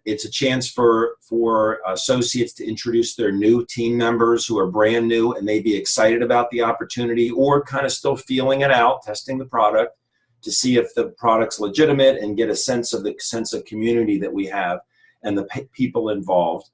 It's a chance for associates to introduce their new team members who are brand new and may be excited about the opportunity or kind of still feeling it out, testing the product to see if the product's legitimate and get a sense of community that we have and the people involved.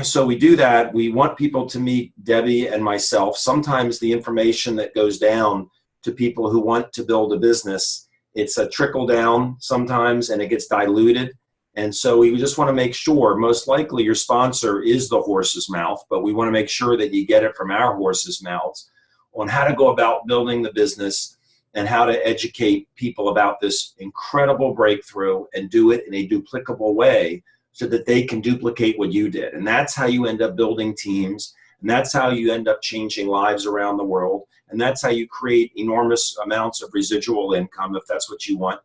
So we do that. We want people to meet Debbie and myself. Sometimes the information that goes down to people who want to build a business, it's a trickle down sometimes and it gets diluted. And so we just want to make sure, most likely your sponsor is the horse's mouth, but we want to make sure that you get it from our horse's mouths on how to go about building the business and how to educate people about this incredible breakthrough and do it in a duplicable way so that they can duplicate what you did. And that's how you end up building teams. And that's how you end up changing lives around the world. And that's how you create enormous amounts of residual income, if that's what you want,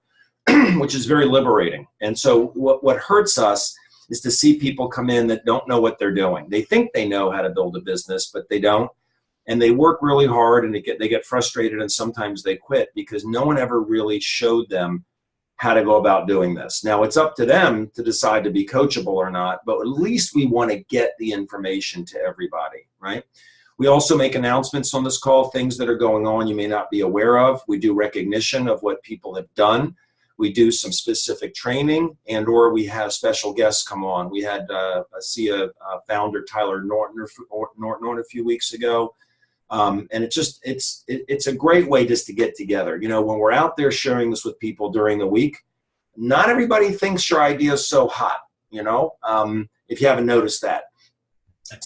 which is very liberating. And so what hurts us is to see people come in that don't know what they're doing. They think they know how to build a business, but they don't. And they work really hard and they get frustrated and sometimes they quit because no one ever really showed them how to go about doing this. Now it's up to them to decide to be coachable or not, but at least we want to get the information to everybody, right? We also make announcements on this call, things that are going on you may not be aware of. We do recognition of what people have done. We do some specific training or we have special guests come on. We had ASEA founder Tyler Norton a few weeks ago. And it's a great way just to get together. You know, when we're out there sharing this with people during the week, not everybody thinks your idea is so hot, you know, if you haven't noticed that.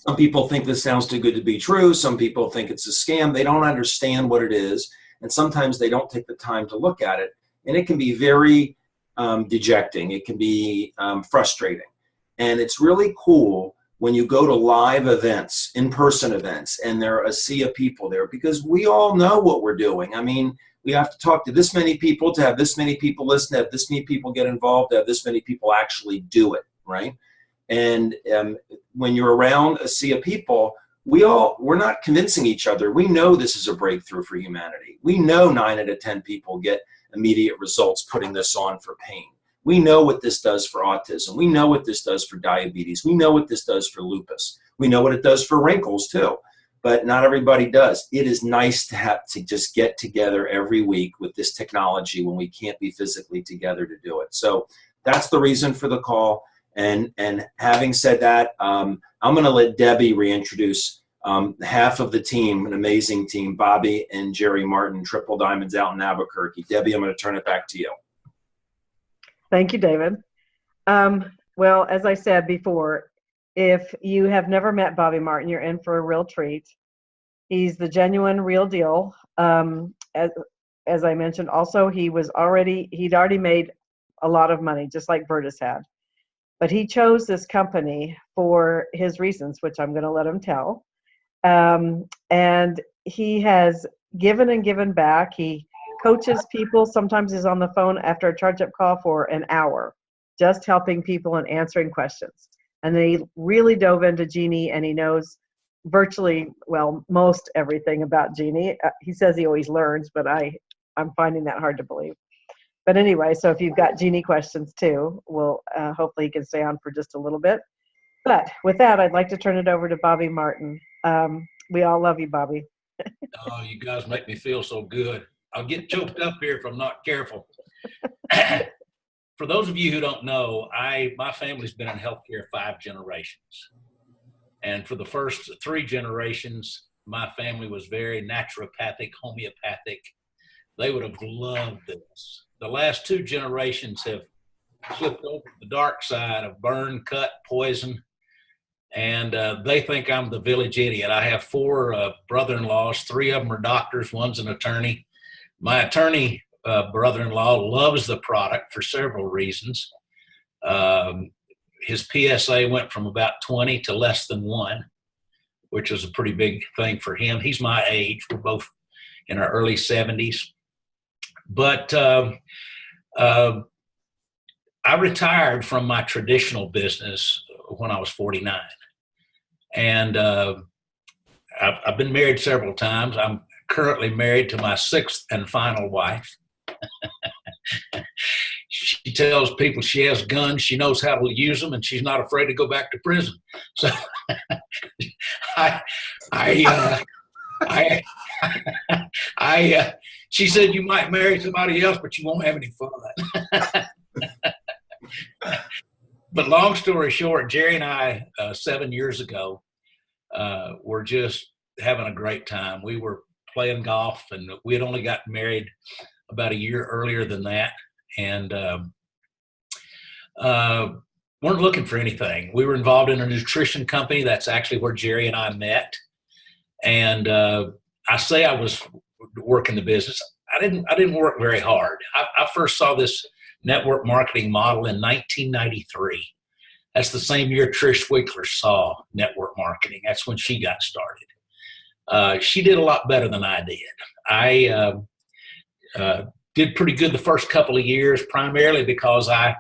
Some people think this sounds too good to be true. Some people think it's a scam. They don't understand what it is. And sometimes they don't take the time to look at it. And it can be very dejecting. It can be frustrating. And it's really cool when you go to live events, in-person events, and there are a sea of people there because we all know what we're doing. I mean, we have to talk to this many people to have this many people listen, to have this many people get involved, to have this many people actually do it, right? And when you're around a sea of people, we're not convincing each other. We know this is a breakthrough for humanity. We know 9 out of 10 people get immediate results putting this on for pain. We know what this does for autism. We know what this does for diabetes. We know what this does for lupus. We know what it does for wrinkles too, but not everybody does. It is nice to have to just get together every week with this technology when we can't be physically together to do it. So that's the reason for the call. And having said that, I'm going to let Debbie reintroduce half of the team, an amazing team, Bobby and Jerry Martin, Triple Diamonds out in Albuquerque. Debbie, I'm going to turn it back to you. Thank you, David. Well, as I said before, if you have never met Bobby Martin, you're in for a real treat. He's the genuine real deal. As I mentioned, also he'd already made a lot of money, just like Bertus had. But he chose this company for his reasons, which I'm going to let him tell. And he has given and given back. He coaches people. Sometimes he's on the phone after a charge-up call for an hour, just helping people and answering questions. And then he really dove into Genie, and he knows virtually, well, most everything about Genie. He says he always learns, but I'm finding that hard to believe. But anyway, so if you've got Genie questions too, we'll hopefully he can stay on for just a little bit. But with that, I'd like to turn it over to Bobby Martin. We all love you, Bobby. Oh, you guys make me feel so good. I'll get choked up here if I'm not careful. For those of you who don't know, my family's been in healthcare 5 generations. And for the first 3 generations, my family was very naturopathic, homeopathic. They would have loved this. The last 2 generations have flipped over to the dark side of burn, cut, poison, and they think I'm the village idiot. I have 4 brother-in-laws. 3 of them are doctors. One's an attorney. My attorney brother-in-law loves the product for several reasons. His PSA went from about 20 to less than 1, which was a pretty big thing for him. He's my age. We're both in our early 70s. But I retired from my traditional business when I was 49. And I've been married several times. I'm currently married to my 6th and final wife. she tells people she has guns, she knows how to use them, and she's not afraid to go back to prison. So I, I, I, she said, you might marry somebody else, but you won't have any fun. But long story short, Jerry and I, 7 years ago, were just having a great time. We were playing golf, and we had only gotten married about a year earlier than that, and weren't looking for anything. We were involved in a nutrition company. That's actually where Jerry and I met. And I say I was working the business. I didn't work very hard. I first saw this network marketing model in 1993. That's the same year Trish Winkler saw network marketing. That's when she got started. She did a lot better than I did. I did pretty good the first couple of years, primarily because I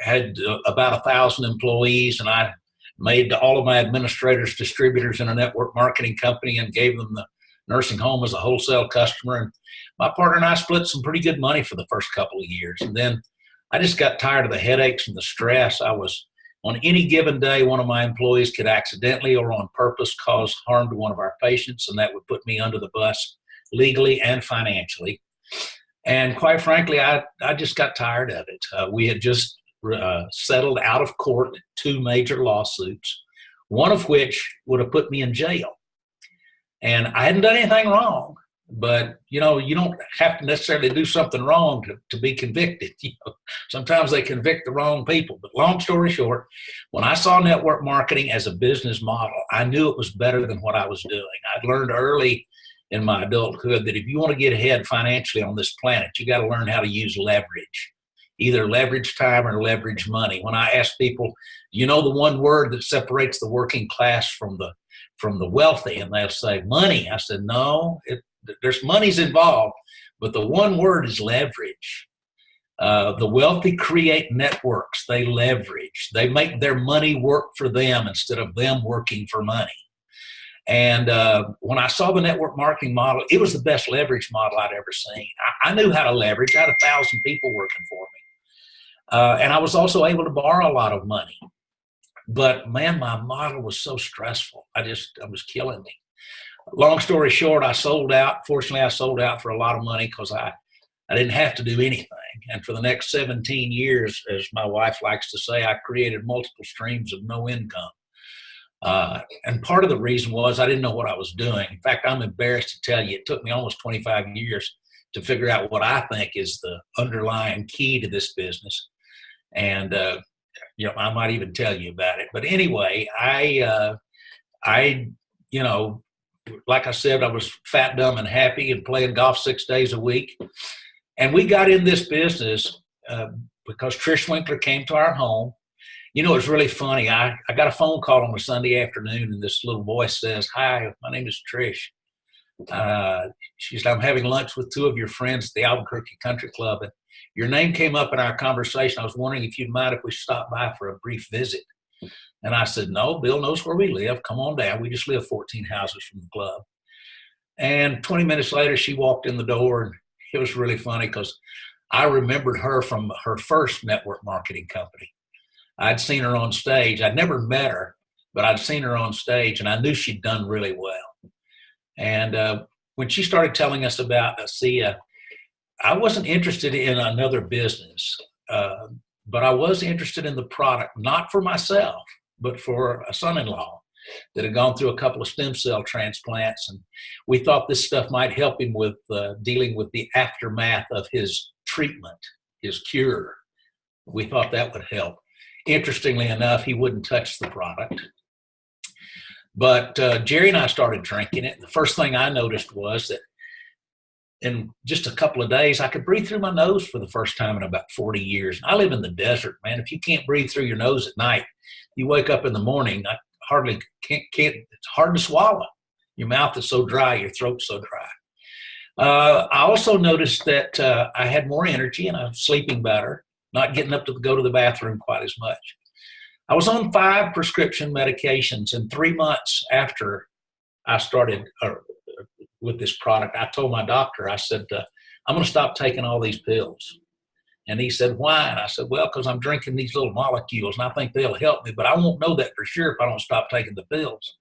had about 1,000 employees, and I made all of my administrators distributors in a network marketing company and gave them the nursing home as a wholesale customer. And my partner and I split some pretty good money for the first couple of years. And then I just got tired of the headaches and the stress. I was, on any given day, one of my employees could accidentally or on purpose cause harm to one of our patients, and that would put me under the bus legally and financially. And quite frankly, I just got tired of it. We had just settled out of court 2 major lawsuits, one of which would have put me in jail. And I hadn't done anything wrong, but you don't have to necessarily do something wrong to be convicted. Sometimes they convict the wrong people. But long story short, when I saw network marketing as a business model, I knew it was better than what I was doing. I'd learned early in my adulthood that if you want to get ahead financially on this planet, you got to learn how to use leverage, either leverage time or leverage money. When I ask people, the one word that separates the working class from the wealthy, and they'll say money. I said, no, there's money's involved, but the one word is leverage. The wealthy create networks. They leverage. They make their money work for them instead of them working for money. And when I saw the network marketing model, it was the best leverage model I'd ever seen. I knew how to leverage. I had 1,000 people working for me. And I was also able to borrow a lot of money. But man, my model was so stressful. I was killing me. Long story short, I sold out. Fortunately, I sold out for a lot of money because I didn't have to do anything. And for the next 17 years, as my wife likes to say, I created multiple streams of no income. And part of the reason was I didn't know what I was doing. In fact, I'm embarrassed to tell you, it took me almost 25 years to figure out what I think is the underlying key to this business. And, I might even tell you about it. But anyway, I like I said, I was fat, dumb, and happy and playing golf 6 days a week. And we got in this business because Trish Winkler came to our home. It's really funny. I got a phone call on a Sunday afternoon, and this little voice says, "Hi, my name is Trish. She said, I'm having lunch with 2 of your friends at the Albuquerque Country Club, and your name came up in our conversation. I was wondering if you'd mind if we stopped by for a brief visit." And I said, "No, Bill knows where we live. Come on down. We just live 14 houses from the club." And 20 minutes later, she walked in the door, and it was really funny because I remembered her from her first network marketing company. I'd seen her on stage. I'd never met her, but I'd seen her on stage, and I knew she'd done really well. And when she started telling us about ASEA, I wasn't interested in another business, but I was interested in the product, not for myself, but for a son-in-law that had gone through a couple of stem cell transplants. And we thought this stuff might help him with dealing with the aftermath of his treatment, his cure. We thought that would help. Interestingly enough, he wouldn't touch the product. But Jerry and I started drinking it. The first thing I noticed was that in just a couple of days, I could breathe through my nose for the first time in about 40 years. I live in the desert, man. If you can't breathe through your nose at night, you wake up in the morning, it's hard to swallow. Your mouth is so dry, your throat's so dry. I also noticed that I had more energy and I was sleeping better, not getting up to go to the bathroom quite as much. I was on 5 prescription medications, and 3 months after I started with this product, I told my doctor, I said, I'm going to stop taking all these pills. And he said, why? And I said, well, because I'm drinking these little molecules and I think they'll help me, but I won't know that for sure if I don't stop taking the pills.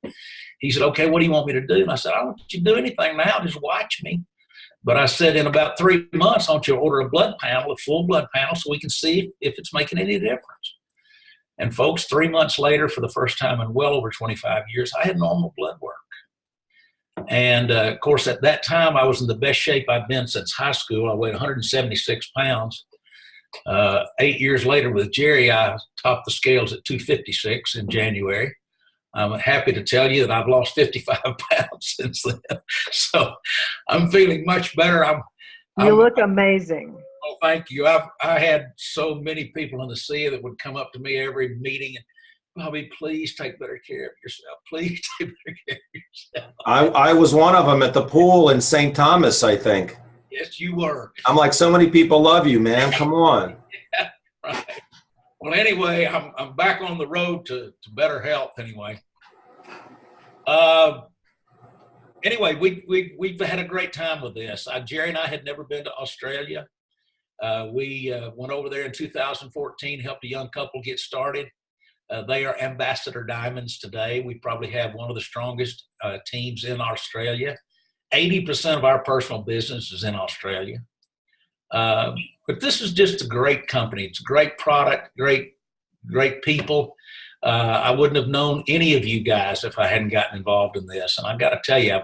He said, okay, what do you want me to do? And I said, I don't want you to do anything now. Just watch me. But I said, in about 3 months, I want you to order a blood panel, a full blood panel, so we can see if it's making any difference. And folks, 3 months later, for the first time in well over 25 years, I had normal blood work. And of course, at that time, I was in the best shape I've been since high school. I weighed 176 pounds. 8 years later with Jerry, I topped the scales at 256 in January. I'm happy to tell you that I've lost 55 pounds since then. So I'm feeling much better. You look amazing. Oh, thank you. I had so many people in the sea that would come up to me every meeting and, Bobby, please take better care of yourself. Please take better care of yourself. I was one of them at the pool in St. Thomas, I think. Yes, you were. I'm like, so many people love you, man. Come on. Yeah, right. Well, anyway, I'm back on the road to better health anyway. Anyway, we've had a great time with this. Jerry and I had never been to Australia. We went over there in 2014, helped a young couple get started. They are Ambassador Diamonds today. We probably have one of the strongest teams in Australia. 80% of our personal business is in Australia. But this is just a great company. It's a great product, great people. I wouldn't have known any of you guys if I hadn't gotten involved in this. And I got to tell you,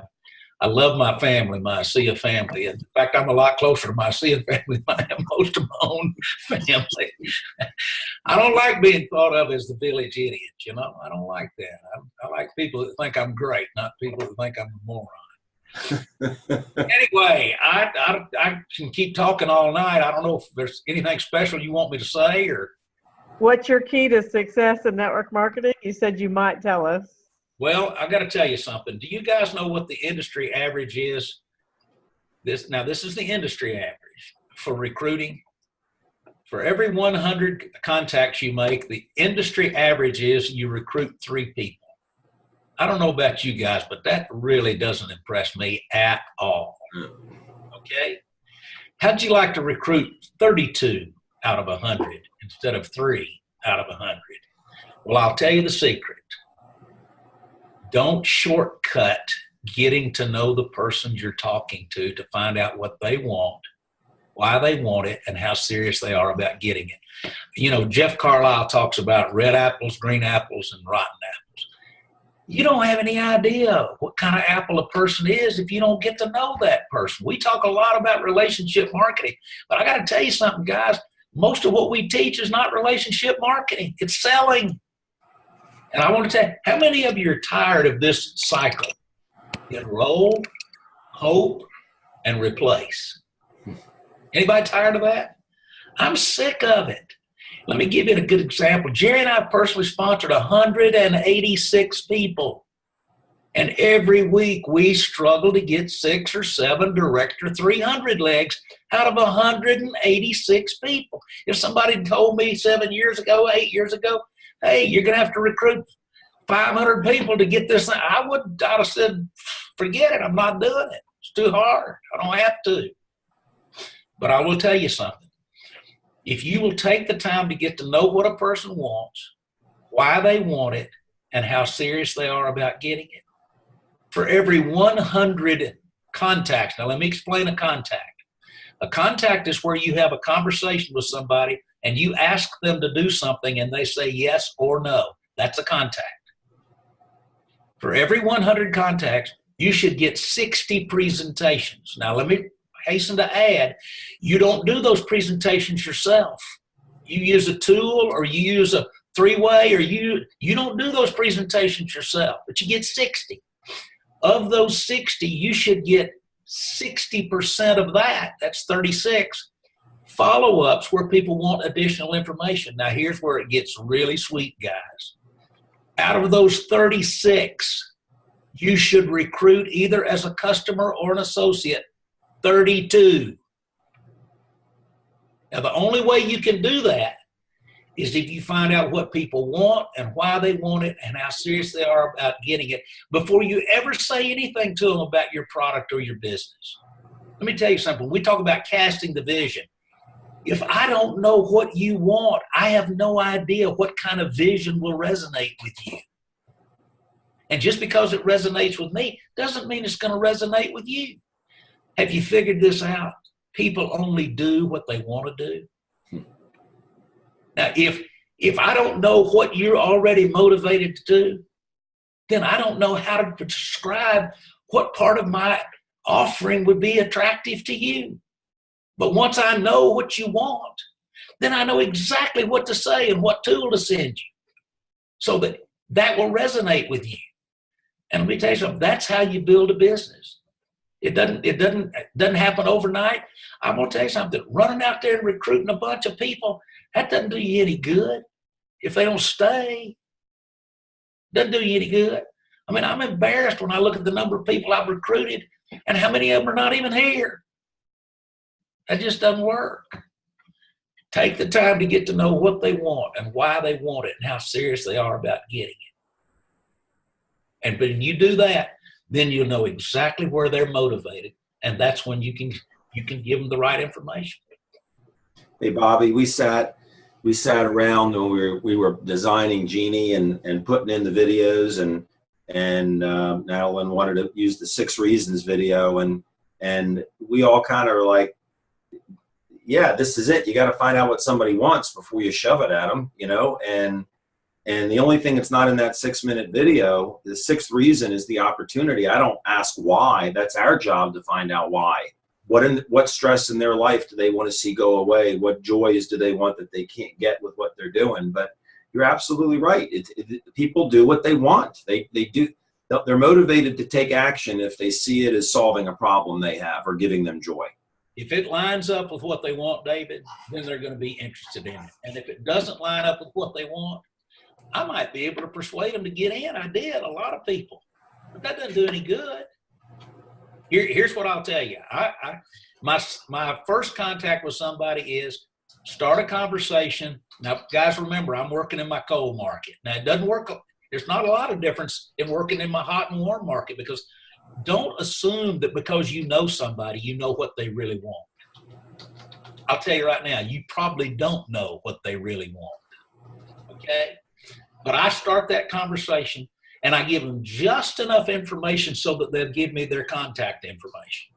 I love my family, my ASEA family. In fact, I'm a lot closer to my ASEA family than I am most of my own family. I don't like being thought of as the village idiot, you know. I don't like that. I like people that think I'm great, not people that think I'm a moron. Anyway, I can keep talking all night. I don't know if there's anything special you want me to say or. What's your key to success in network marketing? You said you might tell us. Well, I got to tell you something. Do you guys know what the industry average is? This is the industry average for recruiting. For every 100 contacts you make, the industry average is you recruit 3 people. I don't know about you guys, but that really doesn't impress me at all. Okay? How'd you like to recruit 32 out of 100 instead of 3 out of 100? Well, I'll tell you the secret. Don't shortcut getting to know the person you're talking to find out what they want, why they want it, and how serious they are about getting it. You know, Jeff Carlisle talks about red apples, green apples, and rotten apples. You don't have any idea what kind of apple a person is if you don't get to know that person. We talk a lot about relationship marketing, but I got to tell you something, guys. Most of what we teach is not relationship marketing. It's selling. And I want to tell you, how many of you are tired of this cycle? Enroll, hope, and replace. Anybody tired of that? I'm sick of it. Let me give you a good example. Jerry and I personally sponsored 186 people. And every week we struggle to get 6 or 7 Director 300 legs out of 186 people. If somebody told me 7 years ago, 8 years ago, hey, you're going to have to recruit 500 people to get this thing, I'd have said, forget it. I'm not doing it. It's too hard. I don't have to. But I will tell you something. If you will take the time to get to know what a person wants, why they want it, and how serious they are about getting it, for every 100 contacts, now let me explain a contact. A contact is where you have a conversation with somebody and you ask them to do something and they say yes or no. That's a contact. For every 100 contacts, you should get 60 presentations. Now, let me hasten to add, you don't do those presentations yourself. You use a tool or you use a 3-way or you don't do those presentations yourself, but you get 60. Of those 60, you should get 60% of that. That's 36. Follow-ups where people want additional information. Now, here's where it gets really sweet, guys. Out of those 36, you should recruit either as a customer or an associate 32. Now, the only way you can do that is if you find out what people want and why they want it and how serious they are about getting it before you ever say anything to them about your product or your business. Let me tell you something. We talk about casting the vision. If I don't know what you want, I have no idea what kind of vision will resonate with you. And just because it resonates with me doesn't mean it's going to resonate with you. Have you figured this out? People only do what they want to do. Now, if I don't know what you're already motivated to do, then I don't know how to describe what part of my offering would be attractive to you. But once I know what you want, then I know exactly what to say and what tool to send you so that will resonate with you. And let me tell you something, that's how you build a business. It doesn't happen overnight. I'm going to tell you something, running out there and recruiting a bunch of people, that doesn't do you any good. If they don't stay, doesn't do you any good. I mean, I'm embarrassed when I look at the number of people I've recruited and how many of them are not even here. That just doesn't work. Take the time to get to know what they want and why they want it and how serious they are about getting it. And when you do that, then you'll know exactly where they're motivated, and that's when you can give them the right information. Hey, Bobby, we sat around when we were designing Genie and putting in the videos, and Madeline wanted to use the 6 Reasons video, and we all kind of were like, yeah, this is it. You got to find out what somebody wants before you shove it at them, and the only thing that's not in that 6-minute video, the 6th reason, is the opportunity. I don't ask why. That's our job to find out why. What stress in their life do they want to see go away? What joys do they want that they can't get with what they're doing? But you're absolutely right. People do what they want. They do. They're motivated to take action if they see it as solving a problem they have or giving them joy. If it lines up with what they want, David, then they're going to be interested in it. And if it doesn't line up with what they want, I might be able to persuade them to get in. I did, a lot of people. But that doesn't do any good. Here's what I'll tell you. My first contact with somebody is start a conversation. Now, guys, remember, I'm working in my cold market. Now, it doesn't work. There's not a lot of difference in working in my hot and warm market, because don't assume that because you know somebody, you know what they really want. I'll tell you right now, you probably don't know what they really want. Okay? But I start that conversation and I give them just enough information so that they'll give me their contact information.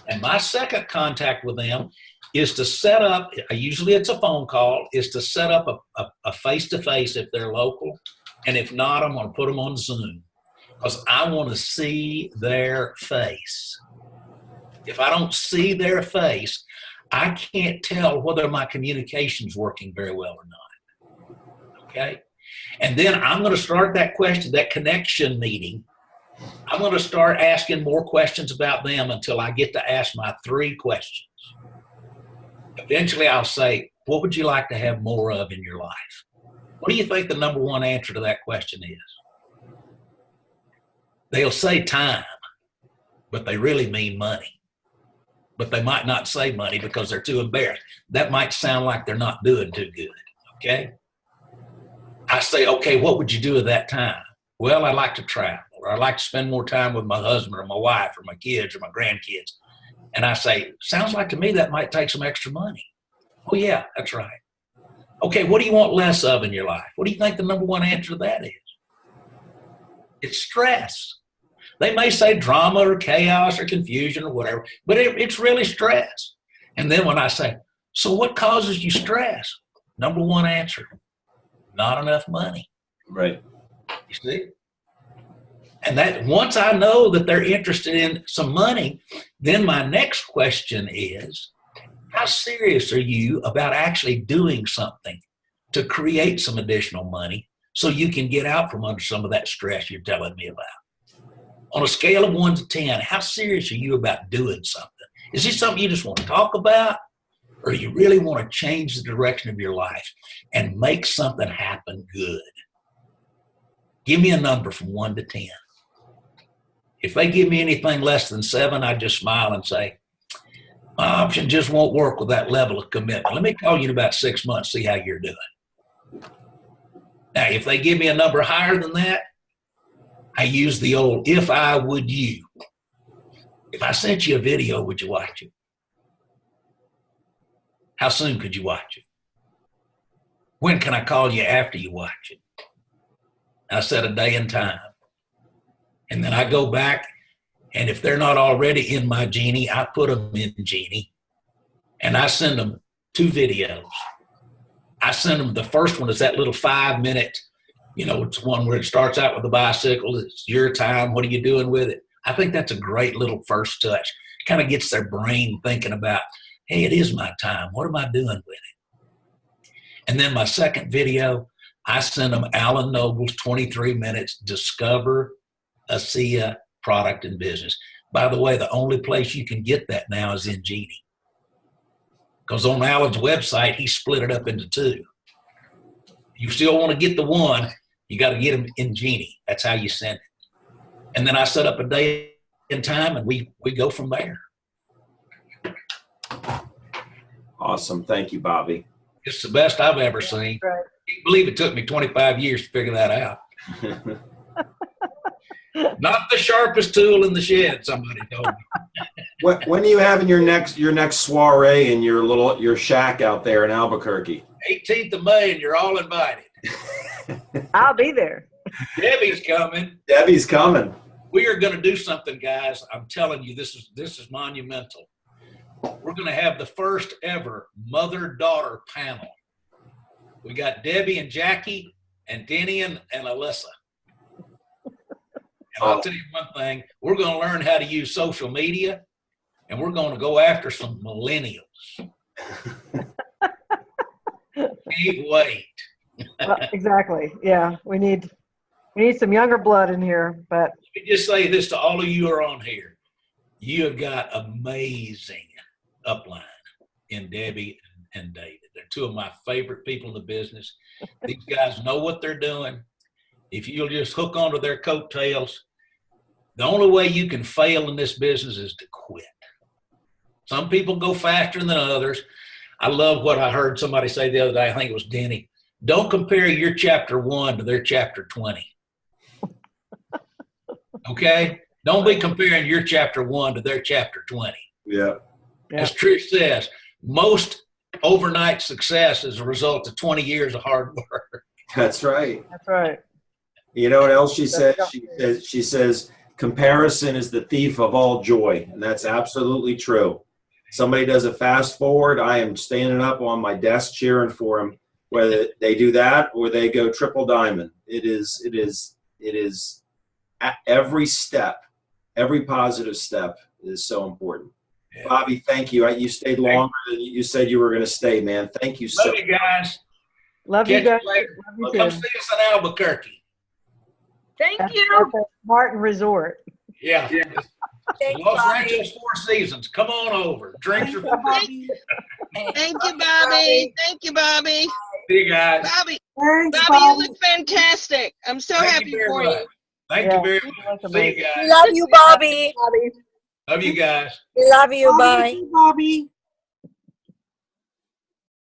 And my second contact with them is to set up, usually it's a phone call, is to set up a face-to-face if they're local. And if not, I'm going to put them on Zoom because I want to see their face. If I don't see their face, I can't tell whether my communication's working very well or not. Okay? And then I'm going to start that question, that connection meeting. I'm going to start asking more questions about them until I get to ask my 3 questions. Eventually I'll say, what would you like to have more of in your life? What do you think the number 1 answer to that question is? They'll say time, but they really mean money. But they might not say money because they're too embarrassed. That might sound like they're not doing too good, okay? I say, okay, what would you do at that time? Well, I like to travel, or I like to spend more time with my husband or my wife or my kids or my grandkids. And I say, sounds like to me that might take some extra money. Oh, yeah, that's right. Okay, what do you want less of in your life? What do you think the number 1 answer to that is? It's stress. They may say drama or chaos or confusion or whatever, but it's really stress. And then when I say, so what causes you stress? Number 1 answer, not enough money. Right. You see? And that once I know that they're interested in some money, then my next question is, how serious are you about actually doing something to create some additional money so you can get out from under some of that stress you're telling me about? On a scale of 1 to 10, how serious are you about doing something? Is this something you just want to talk about? Or you really want to change the direction of your life and make something happen good? Give me a number from 1 to 10. If they give me anything less than 7, I just smile and say, my option just won't work with that level of commitment. Let me call you in about 6 months, see how you're doing. Now, if they give me a number higher than that, I use the old, if I would you. If I sent you a video, would you watch it? How soon could you watch it? When can I call you after you watch it? I set a day and time. And then I go back, and if they're not already in my Genie, I put them in Genie, and I send them 2 videos. I send them, the first one is that little 5-minute, it's one where it starts out with the bicycle. It's your time. What are you doing with it? I think that's a great little first touch. Kind of gets their brain thinking about, hey, it is my time. What am I doing with it? And then my second video, I send them Alan Noble's 23 minutes, Discover ASEA Product and Business. By the way, the only place you can get that now is in Genie. Because on Alan's website, he split it up into 2. You still want to get the one, you got to get them in Genie. That's how you send it. And then I set up a day and time, and we go from there. Awesome. Thank you, Bobby. It's the best I've ever seen. Right. I can't believe it took me 25 years to figure that out. Not the sharpest tool in the shed, somebody told me. When are you having your next soiree in your shack out there in Albuquerque? 18th of May, and you're all invited. I'll be there. Debbie's coming. Debbie's coming. We are going to do something, guys. I'm telling you, this is monumental. We're going to have the first ever mother-daughter panel. We got Debbie and Jackie and Denny and Alyssa. And I'll tell you one thing, we're going to learn how to use social media, and we're going to go after some millennials. Can't wait. Exactly. Yeah, we need some younger blood in here. But Let me just say this to all of you who are on here. You have got amazing upline in Debbie and David. They're 2 of my favorite people in the business. These guys know what they're doing. If you'll just hook onto their coattails, the only way you can fail in this business is to quit. Some people go faster than others. I love what I heard somebody say the other day. I think it was Denny. Don't compare your chapter 1 to their chapter 20. Okay? Don't be comparing your chapter 1 to their chapter 20. Yeah. As Trish says, most overnight success is a result of 20 years of hard work. That's right. that's right. You know what else she says? She says, comparison is the thief of all joy. And that's absolutely true. Somebody does a fast forward, I am standing up on my desk cheering for them, whether they do that or they go triple diamond. It is at every step, every positive step is so important. Yeah. Bobby, thank you. You stayed longer than you said you were going to stay, man. Thank you so much. Love you guys. Love you guys. Love you well, come see us in Albuquerque. Thank you. Martin Resort. Yeah. Thanks, Los Bobby. Ranchos Four Seasons. Come on over. Drinks are Bobby. Thank you, Bobby. Thank you, Bobby. See you guys. Bobby, Thanks, Bobby, you look fantastic. I'm so Thank happy you very for much. you. Thank you very much. See you guys. Love you, Bobby. Love you guys. Love you. Bye. Bobby.